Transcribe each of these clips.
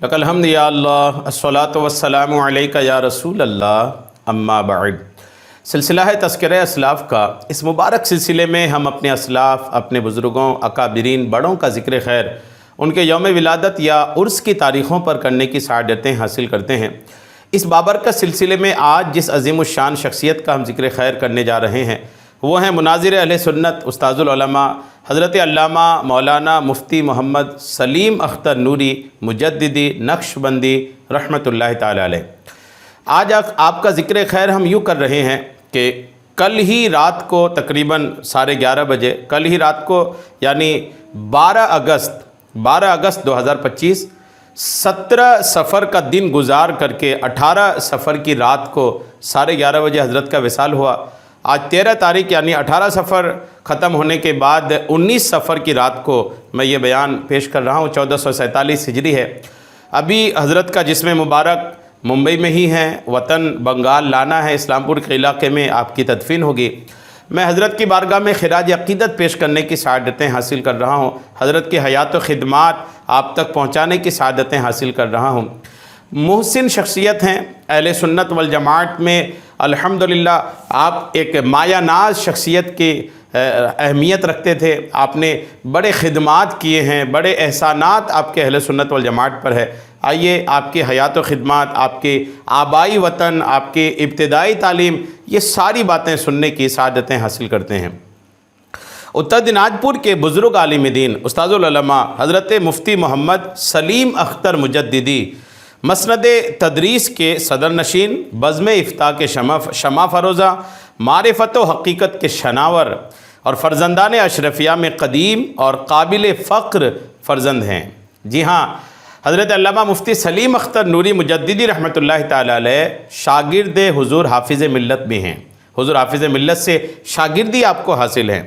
لک الحمد یا اللہ الصلاۃ والسلام علیک یا رسول اللہ اما بعد۔ سلسلہ ہے تذکرہ اسلاف کا اس مبارک سلسلے میں ہم اپنے اسلاف، اپنے بزرگوں، اکابرین، بڑوں کا ذکر خیر، ان کے یوم ولادت یا عرس کی تاریخوں پر کرنے کی سعادتیں حاصل کرتے ہیں۔ اس بابرکت سلسلے میں آج جس عظیم الشان شخصیت کا ہم ذکر خیر کرنے جا رہے ہیں وہ ہیں مناظر اہل سنت، استاذ العلماء حضرت علامہ مولانا مفتی محمد سلیم اختر نوری مجددی نقشبندی رحمۃ اللہ تعالی علیہ۔ آج آپ کا ذکر خیر ہم یوں کر رہے ہیں کہ کل ہی رات کو تقریباً 11:30 بجے، کل ہی رات کو یعنی 12 اگست 2025 17 سفر کا دن گزار کر کے 18 سفر کی رات کو 11:30 بجے حضرت کا وصال ہوا۔ آج 13 تاریخ یعنی 18 سفر ختم ہونے کے بعد 19 سفر کی رات کو میں یہ بیان پیش کر رہا ہوں۔ 1447 ہجری ہے۔ ابھی حضرت کا جسم مبارک ممبئی میں ہی ہیں، وطن بنگال لانا ہے، اسلام پور کے علاقے میں آپ کی تدفین ہوگی۔ میں حضرت کی بارگاہ میں خراج عقیدت پیش کرنے کی سعادتیں حاصل کر رہا ہوں، حضرت کی حیات و خدمات آپ تک پہنچانے کی سعادتیں حاصل کر رہا ہوں۔ محسن شخصیت ہیں، اہل سنت والجماعت میں الحمدللہ آپ ایک مایہ ناز شخصیت کی اہمیت رکھتے تھے۔ آپ نے بڑے خدمات کیے ہیں، بڑے احسانات آپ کے اہل سنت والجماعت پر ہے۔ آئیے آپ کی حیات و خدمات، آپ کے آبائی وطن، آپ کی ابتدائی تعلیم، یہ ساری باتیں سننے کی سعادتیں حاصل کرتے ہیں۔ اتر دناجپور کے بزرگ عالم دین استاذ العلماء حضرت مفتی محمد سلیم اختر مجددی مسند تدریس کے صدر نشین، بزم افتاء کے شمع فروزہ، معرفت و حقیقت کے شناور اور فرزندان اشرفیہ میں قدیم اور قابل فخر فرزند ہیں۔ جی ہاں، حضرت علامہ مفتی سلیم اختر نوری مجددی رحمۃ اللہ تعالی علیہ شاگرد حضور حافظ ملت بھی ہیں۔ حضور حافظ ملت سے شاگردی آپ کو حاصل ہے۔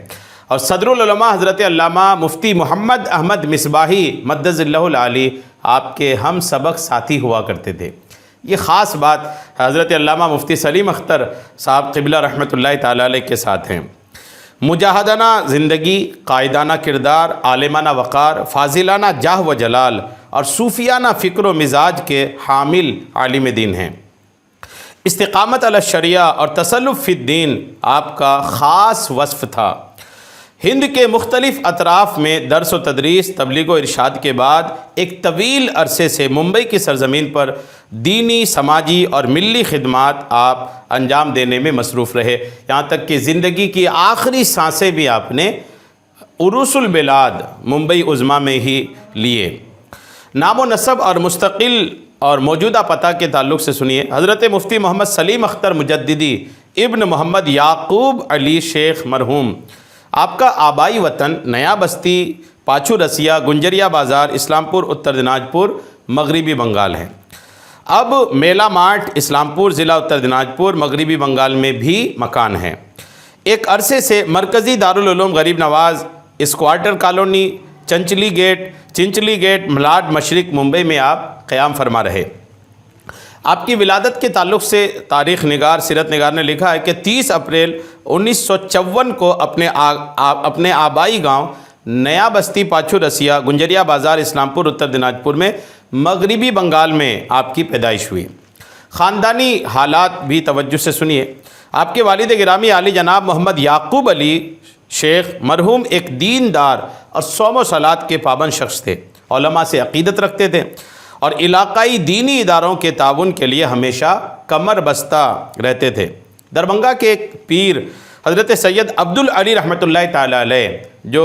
اور صدر العلماء حضرت علامہ مفتی محمد احمد مصباحی مدظ اللہ العالی آپ کے ہم سبق ساتھی ہوا کرتے تھے۔ یہ خاص بات حضرت علامہ مفتی سلیم اختر صاحب قبلہ رحمۃ اللہ تعالی علیہ کے ساتھ ہیں۔ مجاہدانہ زندگی، قائدانہ کردار، عالمانہ وقار، فاضلانہ جاہ و جلال اور صوفیانہ فکر و مزاج کے حامل عالم دین ہیں۔ استقامت علی الشریعہ اور تسلف فی الدین آپ کا خاص وصف تھا۔ ہند کے مختلف اطراف میں درس و تدریس، تبلیغ و ارشاد کے بعد ایک طویل عرصے سے ممبئی کی سرزمین پر دینی، سماجی اور ملی خدمات آپ انجام دینے میں مصروف رہے، یہاں تک کہ زندگی کی آخری سانسیں بھی آپ نے عروس البلاد ممبئی عظمیٰ میں ہی لیے۔ نام و نسب اور مستقل اور موجودہ پتہ کے تعلق سے سنیے۔ حضرت مفتی محمد سلیم اختر مجددی ابن محمد یعقوب علی شیخ مرحوم، آپ کا آبائی وطن نیا بستی پاچو رسیہ گنجریا بازار اسلام پور اتر دناجپور مغربی بنگال ہے۔ اب میلا مارٹ اسلام پور ضلع اتر دناجپور مغربی بنگال میں بھی مکان ہے۔ ایک عرصے سے مرکزی دارالعلوم غریب نواز اسکواٹر کالونی چنچلی گیٹ ملاڈ مشرق ممبئی میں آپ قیام فرما رہے۔ آپ کی ولادت کے تعلق سے تاریخ نگار سیرت نگار نے لکھا ہے کہ 30 اپریل 1954 کو اپنے آبائی گاؤں نیا بستی پاچو رسیہ گنجریا بازار اسلام پور اتر دناجپور میں مغربی بنگال میں آپ کی پیدائش ہوئی۔ خاندانی حالات بھی توجہ سے سنیے۔ آپ کے والد گرامی عالی جناب محمد یعقوب علی شیخ مرحوم ایک دیندار اور صوم و صلات کے پابند شخص تھے، علماء سے عقیدت رکھتے تھے اور علاقائی دینی اداروں کے تعاون کے لیے ہمیشہ کمر بستہ رہتے تھے۔ دربھنگا کے ایک پیر حضرت سید عبدالعلی رحمۃ اللہ تعالی علیہ جو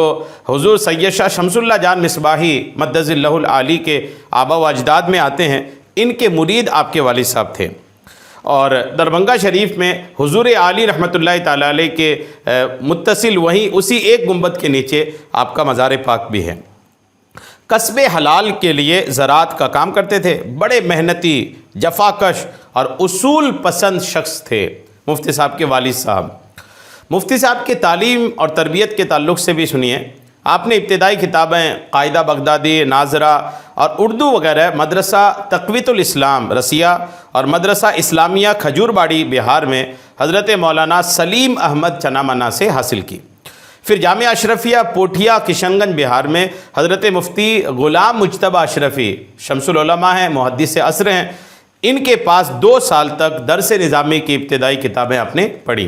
حضور سید شاہ شمس اللہ جان مصباحی مدظ اللہ العالی کے آبا و اجداد میں آتے ہیں، ان کے مرید آپ کے والد صاحب تھے۔ اور دربھنگا شریف میں حضور عالی رحمۃ اللہ تعالی علیہ کے متصل وہیں اسی ایک گنبد کے نیچے آپ کا مزار پاک بھی ہے۔ قصب حلال کے لیے زراعت کا کام کرتے تھے، بڑے محنتی، جفاکش اور اصول پسند شخص تھے مفتی صاحب کے والد صاحب۔ مفتی صاحب کی تعلیم اور تربیت کے تعلق سے بھی سنیے۔ آپ نے ابتدائی کتابیں قاعدہ بغدادی، ناظرہ اور اردو وغیرہ مدرسہ تقویت الاسلام رسیہ اور مدرسہ اسلامیہ کھجور باڑی بہار میں حضرت مولانا سلیم احمد چنامنا سے حاصل کی۔ پھر جامعہ اشرفیہ پوٹھیا کشن گنج بہار میں حضرت مفتی غلام مجتبی اشرفی شمس العلماء ہیں، محدث عصر ہیں، ان کے پاس 2 سال تک درس نظامی کی ابتدائی کتابیں آپ نے پڑھیں۔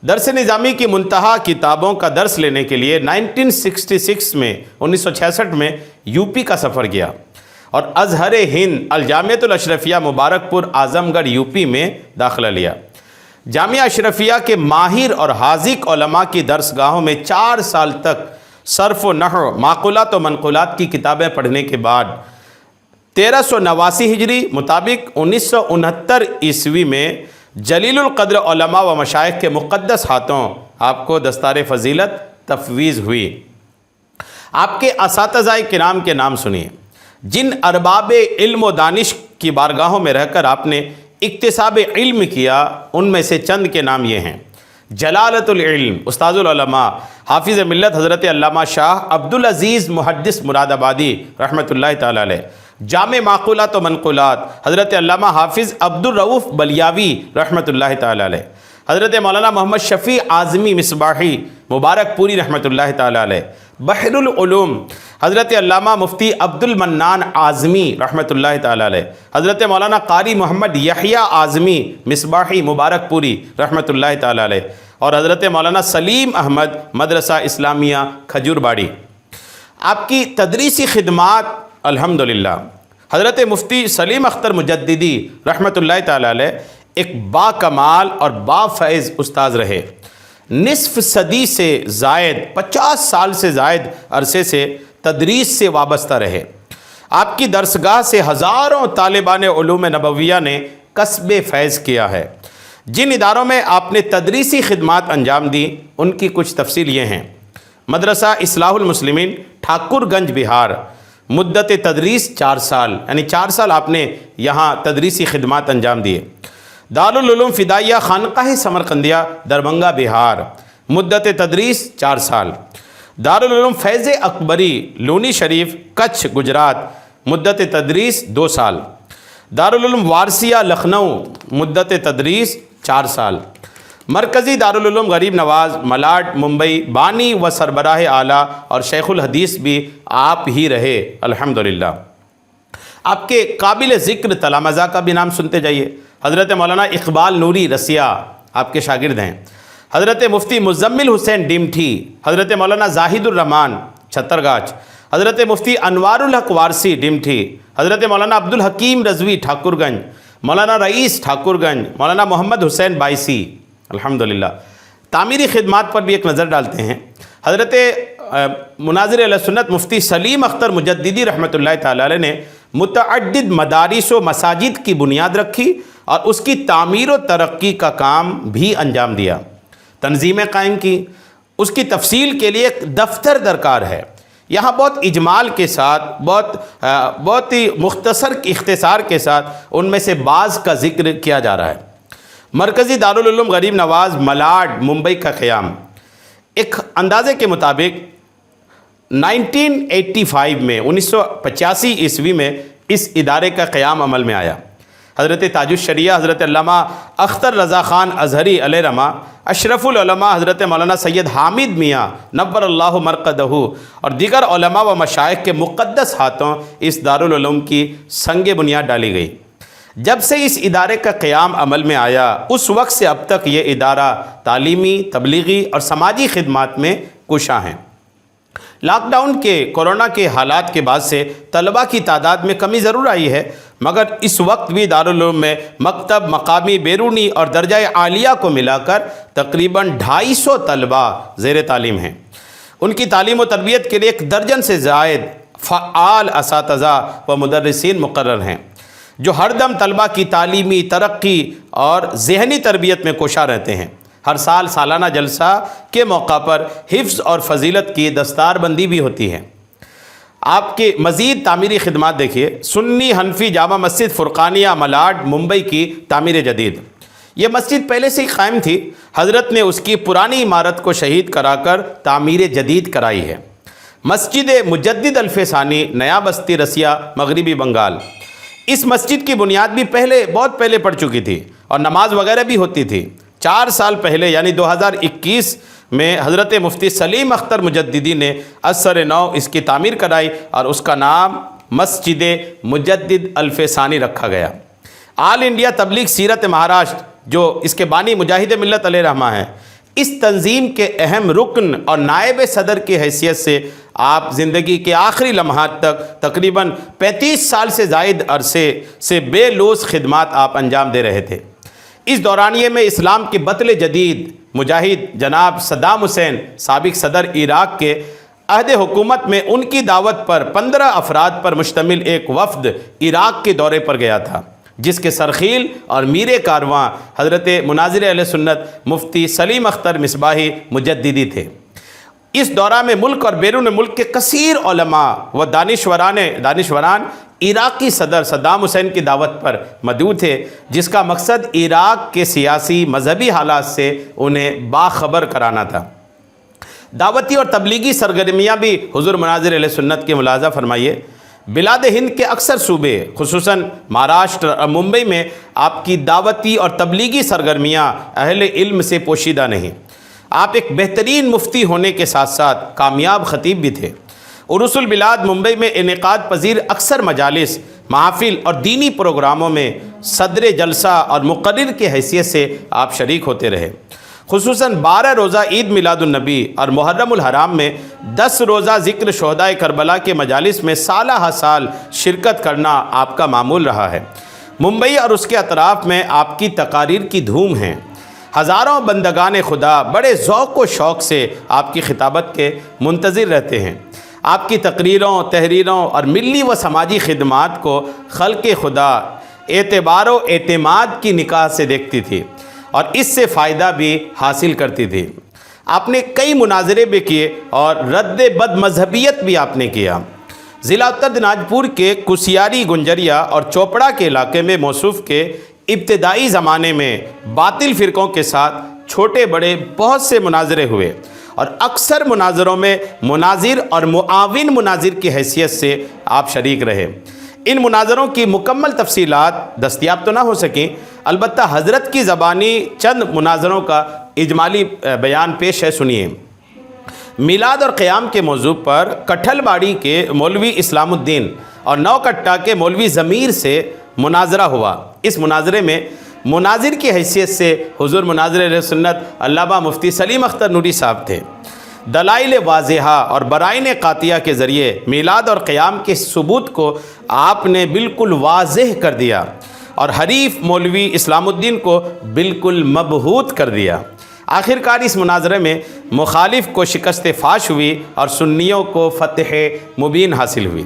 درس نظامی کی منتہا کتابوں کا درس لینے کے لیے 1966 میں 1966 میں یو پی کا سفر کیا اور ازہر ہند الجامعۃ الاشرفیہ مبارک پور اعظم گڑھ یو پی میں داخلہ لیا۔ جامعہ اشرفیہ کے ماہر اور حاذق علماء کی درسگاہوں میں 4 سال تک صرف و نحو، معقولات و منقولات کی کتابیں پڑھنے کے بعد 1389 ہجری مطابق 1969 عیسوی میں جلیل القدر علماء و مشائخ کے مقدس ہاتھوں آپ کو دستار فضیلت تفویض ہوئی۔ آپ کے اساتذہ کرام کے نام سنیے، جن ارباب علم و دانش کی بارگاہوں میں رہ کر آپ نے اکتساب علم کیا، ان میں سے چند کے نام یہ ہیں: جلالت العلم استاذ العلماء حافظ ملت حضرت علامہ شاہ عبدالعزیز محدث مراد آبادی رحمۃ اللہ تعالی علیہ، جامع معقولات و منقولات حضرت علامہ حافظ عبدالرؤوف بلیاوی رحمۃ اللہ تعالی علیہ، حضرت مولانا محمد شفیع اعظمی مصباحی مبارک پوری رحمۃ اللہ تعالی علیہ، بحر العلوم حضرت علامہ مفتی عبد المنان اعظمی رحمۃ اللہ تعالی علیہ، حضرت مولانا قاری محمد یحییٰ اعظمی مصباحی مبارک پوری رحمۃ اللہ تعالی علیہ، اور حضرت مولانا سلیم احمد مدرسہ اسلامیہ کھجور باڑی۔ آپ کی تدریسی خدمات الحمدللہ حضرت مفتی سلیم اختر مجددی رحمۃ اللہ تعالی علیہ ایک با کمال اور با فیض استاذ رہے۔ نصف صدی سے زائد 50 سال سے زائد عرصے سے تدریس سے وابستہ رہے۔ آپ کی درسگاہ سے ہزاروں طالبان علوم نبویہ نے کسب فیض کیا ہے۔ جن اداروں میں آپ نے تدریسی خدمات انجام دی ان کی کچھ تفصیل یہ ہیں: مدرسہ اصلاح المسلمین ٹھاکر گنج بہار، مدت تدریس 4 سال، یعنی 4 سال آپ نے یہاں تدریسی خدمات انجام دیے۔ دارالعلوم فدائیہ خانقاہ سمرقندیہ دربھنگہ بہار، مدت تدریس 4 سال۔ دارالعلوم فیض اکبری لونی شریف کچھ گجرات، مدت تدریس 2 سال۔ دارالعلوم وارثیہ لکھنؤ، مدت تدریس 4 سال۔ مرکزی دارالعلوم غریب نواز ملاڈ ممبئی، بانی و سربراہ اعلیٰ اور شیخ الحدیث بھی آپ ہی رہے الحمدللہ۔ آپ کے قابل ذکر تلامذہ کا بھی نام سنتے جائیے۔ حضرت مولانا اقبال نوری رسیہ آپ کے شاگرد ہیں، حضرت مفتی مزمل حسین ڈیمٹھی، حضرت مولانا زاہد الرحمان چھترگاچھ، حضرت مفتی انوار الحق وارسی ڈیمٹھی، حضرت مولانا عبد الحکیم رضوی ٹھاکر گنج، مولانا رئیس ٹھاکر گنج، مولانا محمد حسین بائیسی الحمدللہ۔ تعمیری خدمات پر بھی ایک نظر ڈالتے ہیں۔ حضرت مناظر علیہ سنت مفتی سلیم اختر مجددی رحمۃ اللہ تعالی علیہ نے متعدد مدارس و مساجد کی بنیاد رکھی اور اس کی تعمیر و ترقی کا کام بھی انجام دیا، تنظیمیں قائم کی۔ اس کی تفصیل کے لیے ایک دفتر درکار ہے۔ یہاں بہت اجمال کے ساتھ، بہت ہی مختصر اختصار کے ساتھ ان میں سے بعض کا ذکر کیا جا رہا ہے۔ مرکزی دارالعلوم غریب نواز ملاڈ ممبئی کا قیام، ایک اندازے کے مطابق 1985 میں 1985 عیسوی میں اس ادارے کا قیام عمل میں آیا۔ حضرت تاج الشریعہ حضرت علامہ اختر رضا خان ازہری علیہ رحمہ، اشرف العلماء حضرت مولانا سید حامد میاں نور اللہ مرقدہ اور دیگر علماء و مشائخ کے مقدس ہاتھوں اس دارالعلوم کی سنگ بنیاد ڈالی گئی۔ جب سے اس ادارے کا قیام عمل میں آیا اس وقت سے اب تک یہ ادارہ تعلیمی، تبلیغی اور سماجی خدمات میں کوشاں ہیں۔ لاک ڈاؤن کے کورونا کے حالات کے بعد سے طلباء کی تعداد میں کمی ضرور آئی ہے، مگر اس وقت بھی دارالعلوم میں مکتب، مقامی، بیرونی اور درجہ عالیہ کو ملا کر تقریباً 250 طلباء زیر تعلیم ہیں۔ ان کی تعلیم و تربیت کے لیے 1 درجن سے زائد فعال اساتذہ و مدرسین مقرر ہیں، جو ہر دم طلباء کی تعلیمی، ترقی اور ذہنی تربیت میں کوشاں رہتے ہیں۔ ہر سال سالانہ جلسہ کے موقع پر حفظ اور فضیلت کی دستار بندی بھی ہوتی ہے۔ آپ کے مزید تعمیری خدمات دیکھیے۔ سنی حنفی جامع مسجد فرقانیہ ملاڈ ممبئی کی تعمیر جدید، یہ مسجد پہلے سے ہی قائم تھی، حضرت نے اس کی پرانی عمارت کو شہید کرا کر تعمیر جدید کرائی ہے۔ مسجد مجدد الفسانی نیا بستی رسیہ مغربی بنگال، اس مسجد کی بنیاد بھی بہت پہلے پڑ چکی تھی اور نماز وغیرہ بھی ہوتی تھی۔ 4 سال پہلے یعنی 2021 میں حضرت مفتی سلیم اختر مجددی نے اثر نو اس کی تعمیر کرائی اور اس کا نام مسجد مجدد الفسانی رکھا گیا۔ آل انڈیا تبلیغ سیرت مہاراشٹر جو اس کے بانی مجاہد ملت علیہ رحمہ ہیں، اس تنظیم کے اہم رکن اور نائب صدر کی حیثیت سے آپ زندگی کے آخری لمحات تک تقریباً 35 سال سے زائد عرصے سے بے لوث خدمات آپ انجام دے رہے تھے۔ اس دورانیے میں اسلام کے بطل جدید مجاہد جناب صدام حسین سابق صدر عراق کے عہد حکومت میں ان کی دعوت پر 15 افراد پر مشتمل ایک وفد عراق کے دورے پر گیا تھا، جس کے سرخیل اور میر کارواں حضرت مناظر اہل سنت مفتی سلیم اختر مصباحی مجددی تھے۔ اس دورہ میں ملک اور بیرون ملک کے کثیر علماء و دانشوران عراقی صدر صدام حسین کی دعوت پر مدعو تھے، جس کا مقصد عراق کے سیاسی مذہبی حالات سے انہیں باخبر کرانا تھا۔ دعوتی اور تبلیغی سرگرمیاں بھی حضور مناظر اہل سنت کے ملاحظہ فرمائیے۔ بلاد ہند کے اکثر صوبے خصوصاً مہاراشٹر اور ممبئی میں آپ کی دعوتی اور تبلیغی سرگرمیاں اہل علم سے پوشیدہ نہیں۔ آپ ایک بہترین مفتی ہونے کے ساتھ ساتھ کامیاب خطیب بھی تھے۔ عروس البلاد ممبئی میں انعقاد پذیر اکثر مجالس، محافل اور دینی پروگراموں میں صدر جلسہ اور مقرر کی حیثیت سے آپ شریک ہوتے رہے۔ خصوصاً 12 روزہ عید میلاد النبی اور محرم الحرام میں 10 روزہ ذکر شہدائے کربلا کے مجالس میں سالہ ہر سال شرکت کرنا آپ کا معمول رہا ہے۔ ممبئی اور اس کے اطراف میں آپ کی تقاریر کی دھوم ہیں۔ ہزاروں بندگان خدا بڑے ذوق و شوق سے آپ کی خطابت کے منتظر رہتے ہیں۔ آپ کی تقریروں، تحریروں اور ملی و سماجی خدمات کو خلق خدا اعتبار و اعتماد کی نگاہ سے دیکھتی تھی اور اس سے فائدہ بھی حاصل کرتی تھی۔ آپ نے کئی مناظرے بھی کیے اور رد بد مذہبیت بھی آپ نے کیا۔ ضلع اتر دناجپور کے کسیاری گنجریا اور چوپڑا کے علاقے میں موصوف کے ابتدائی زمانے میں باطل فرقوں کے ساتھ چھوٹے بڑے بہت سے مناظرے ہوئے اور اکثر مناظروں میں مناظر اور معاون مناظر کی حیثیت سے آپ شریک رہے۔ ان مناظروں کی مکمل تفصیلات دستیاب تو نہ ہو سکیں، البتہ حضرت کی زبانی چند مناظروں کا اجمالی بیان پیش ہے، سنیے۔ میلاد اور قیام کے موضوع پر کٹھل باڑی کے مولوی اسلام الدین اور نوکٹہ کے مولوی ضمیر سے مناظرہ ہوا۔ اس مناظرے میں مناظر کی حیثیت سے حضور مناظر اہل سنت علامہ مفتی سلیم اختر نوری صاحب تھے۔ دلائل واضحہ اور برائن قاطعہ کے ذریعے میلاد اور قیام کے ثبوت کو آپ نے بالکل واضح کر دیا اور حریف مولوی اسلام الدین کو بالکل مبہوت کر دیا۔ آخرکار اس مناظرے میں مخالف کو شکست فاش ہوئی اور سنیوں کو فتح مبین حاصل ہوئی۔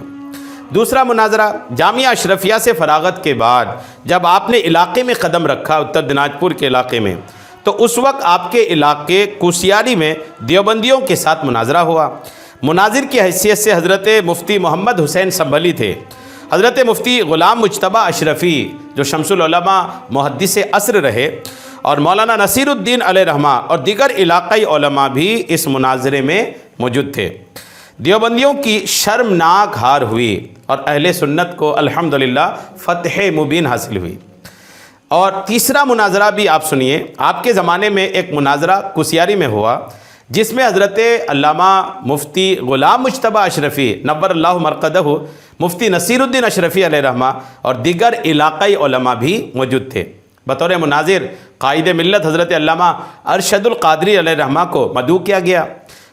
دوسرا مناظرہ جامعہ اشرفیہ سے فراغت کے بعد جب آپ نے علاقے میں قدم رکھا، اتر دناجپور کے علاقے میں، تو اس وقت آپ کے علاقے کوسیاری میں دیوبندیوں کے ساتھ مناظرہ ہوا۔ مناظر کی حیثیت سے حضرت مفتی محمد حسین سنبھلی تھے، حضرت مفتی غلام مجتبیٰ اشرفی جو شمس العلماء محدث عصر رہے، اور مولانا نصیر الدین علیہ رحمہ اور دیگر علاقائی علماء بھی اس مناظرے میں موجود تھے۔ دیوبندیوں کی شرمناک ہار ہوئی اور اہل سنت کو الحمدللہ فتح مبین حاصل ہوئی۔ اور تیسرا مناظرہ بھی آپ سنیے۔ آپ کے زمانے میں ایک مناظرہ کسیاری میں ہوا جس میں حضرت علامہ مفتی غلام مجتبیٰ اشرفی نور اللہ مرقدہ، مفتی نصیر الدین اشرفی علیہ رحمہ اور دیگر علاقائی علماء بھی موجود تھے۔ بطور مناظر قائد ملت حضرت علامہ ارشد القادری علیہ رحمہ کو مدعو کیا گیا،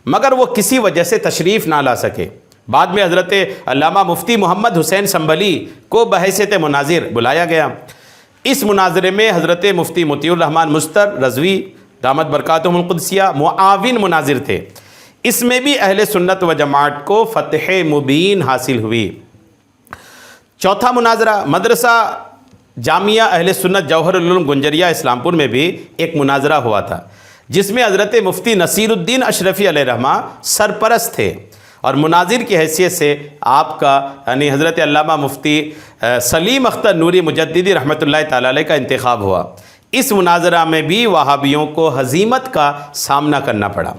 مگر وہ کسی وجہ سے تشریف نہ لا سکے۔ بعد میں حضرت علامہ مفتی محمد حسین سنبھلی کو بحیثیت مناظر بلایا گیا۔ اس مناظرے میں حضرت مفتی مطیع الرحمن مستر رضوی دامت برکاتہم القدسیہ معاون مناظر تھے۔ اس میں بھی اہل سنت و جماعت کو فتح مبین حاصل ہوئی۔ چوتھا مناظرہ مدرسہ جامعہ اہل سنت جوہر العلوم گنجریا اسلام پور میں بھی ایک مناظرہ ہوا تھا، جس میں حضرت مفتی نصیر الدین اشرفی علیہ رحمہ سرپرست تھے اور مناظر کی حیثیت سے آپ کا یعنی حضرت علامہ مفتی سلیم اختر نوری مجددی رحمۃ اللہ تعالی علیہ کا انتخاب ہوا۔ اس مناظرہ میں بھی وہابیوں کو ہزیمت کا سامنا کرنا پڑا۔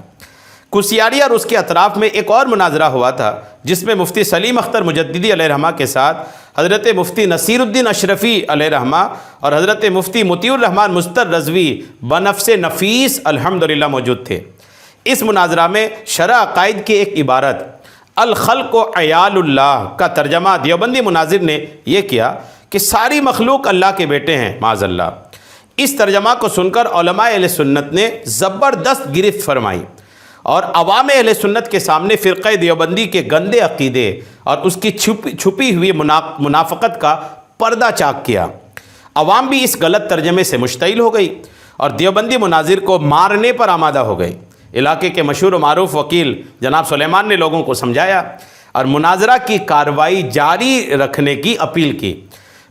کسیاری اور اس کے اطراف میں ایک اور مناظرہ ہوا تھا جس میں مفتی سلیم اختر مجددی علیہ رحمہ کے ساتھ حضرت مفتی نصیر الدین اشرفی علیہ رحمہ اور حضرت مفتی مطیع الرحمن مستر رضوی بنفس نفیس الحمدللہ موجود تھے۔ اس مناظرہ میں شرع عقائد کی ایک عبارت الخلق و عیال اللہ کا ترجمہ دیوبندی مناظر نے یہ کیا کہ ساری مخلوق اللہ کے بیٹے ہیں، معاذ اللہ۔ اس ترجمہ کو سن کر علماء اہل سنت نے زبردست گرفت فرمائی اور عوام اہل سنت کے سامنے فرقہ دیوبندی کے گندے عقیدے اور اس کی چھپی ہوئی منافقت کا پردہ چاک کیا۔ عوام بھی اس غلط ترجمے سے مشتعل ہو گئی اور دیوبندی مناظر کو مارنے پر آمادہ ہو گئی۔ علاقے کے مشہور و معروف وکیل جناب سلیمان نے لوگوں کو سمجھایا اور مناظرہ کی کارروائی جاری رکھنے کی اپیل کی،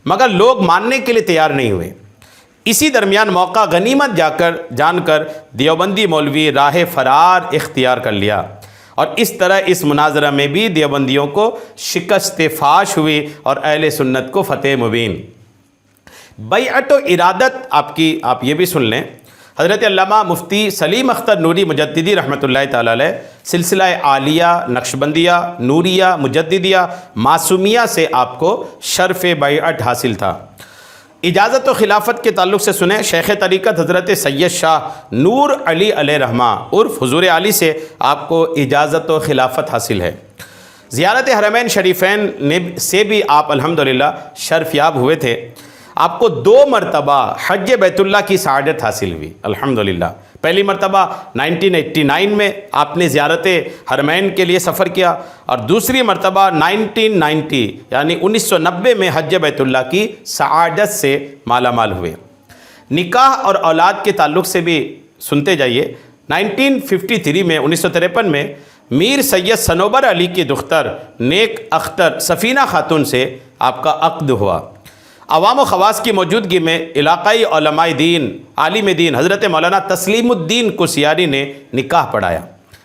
مگر لوگ ماننے کے لیے تیار نہیں ہوئے۔ اسی درمیان موقع غنیمت جان کر دیوبندی مولوی راہ فرار اختیار کر لیا اور اس طرح اس مناظرہ میں بھی دیوبندیوں کو شکست فاش ہوئی اور اہل سنت کو فتح مبین۔ بیعت و ارادت آپ یہ بھی سن لیں۔ حضرت علامہ مفتی سلیم اختر نوری مجددی رحمۃ اللہ تعالی علیہ سلسلہ عالیہ، نقشبندیہ، نوریہ، مجددیہ، معصومیہ سے آپ کو شرف بیعت حاصل تھا۔ اجازت و خلافت کے تعلق سے سنیں، شیخ طریقت حضرت سید شاہ نور علی علیہ رحمہ عرف حضور علی سے آپ کو اجازت و خلافت حاصل ہے۔ زیارت حرمین شریفین سے بھی آپ الحمدللہ شرف یاب ہوئے تھے۔ آپ کو 2 مرتبہ حج بیت اللہ کی سعادت حاصل ہوئی الحمدللہ۔ پہلی مرتبہ 1989 میں آپ نے زیارت حرمین کے لیے سفر کیا اور دوسری مرتبہ 1990 یعنی 1990 میں حج بیت اللہ کی سعادت سے مالا مال ہوئے۔ نکاح اور اولاد کے تعلق سے بھی سنتے جائیے۔ 1953 میں 1953 میں میر سید صنوبر علی کی دختر نیک اختر سفینہ خاتون سے آپ کا عقد ہوا۔ عوام و خواص کی موجودگی میں علاقائی علماء دین، عالم دین حضرت مولانا تسلیم الدین کسیاری نے نکاح پڑھایا۔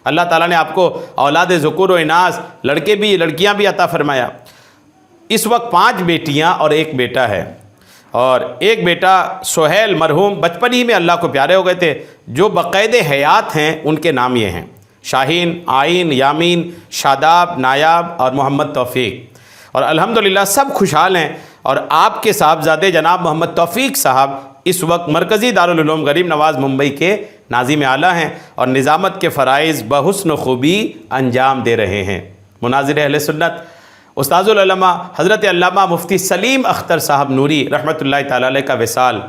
اللہ تعالیٰ نے آپ کو اولاد ذکور و اناث، لڑکے بھی لڑکیاں بھی عطا فرمایا۔ اس وقت 5 بیٹیاں اور 1 بیٹا ہے، اور ایک بیٹا سہیل مرحوم بچپن ہی میں اللہ کو پیارے ہو گئے تھے۔ جو بقید حیات ہیں ان کے نام یہ ہیں: شاہین، آئین، یامین، شاداب، نایاب اور محمد توفیق۔ اور الحمدللہ سب خوشحال ہیں، اور آپ کے صاحبزادے جناب محمد توفیق صاحب اس وقت مرکزی دارالعلوم غریب نواز ممبئی کے ناظم اعلیٰ ہیں اور نظامت کے فرائض بحسن و خوبی انجام دے رہے ہیں۔ مناظر اہل سنت استاذ العلماء حضرت علامہ مفتی سلیم اختر صاحب نوری رحمۃ اللہ تعالی علیہ کا وصال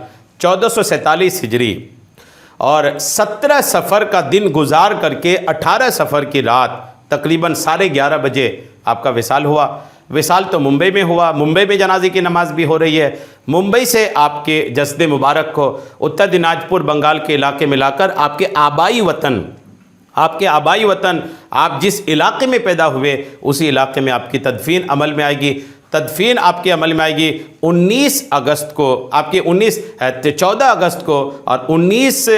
1447 ہجری اور 17 صفر کا دن گزار کر کے 18 صفر کی رات تقریباً 11:30 بجے آپ کا وصال ہوا۔ وصال تو ممبئی میں ہوا، ممبئی میں جنازے کی نماز بھی ہو رہی ہے۔ ممبئی سے آپ کے جسد مبارک کو اتر دناج پور بنگال کے علاقے میں لا کر آپ کے آبائی وطن آپ جس علاقے میں پیدا ہوئے اسی علاقے میں آپ کی تدفین عمل میں آئے گی۔ تدفین آپ کے عمل میں آئے گی 19 اگست کو، آپ کے 14 اگست کو اور 19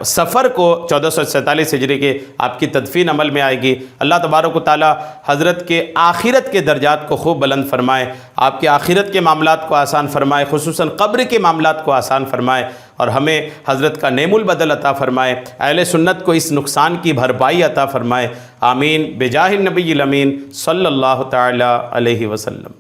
صفر کو 1447 ہجری کے آپ کی تدفین عمل میں آئے گی۔ اللہ تبارک و تعالی حضرت کے آخرت کے درجات کو خوب بلند فرمائے، آپ کے آخرت کے معاملات کو آسان فرمائے، خصوصاً قبر کے معاملات کو آسان فرمائے، اور ہمیں حضرت کا نعم البدل عطا فرمائے، اہل سنت کو اس نقصان کی بھرپائی عطا فرمائے۔ آمین بجاہ النبی الامین صلی اللہ تعالی علیہ وسلم۔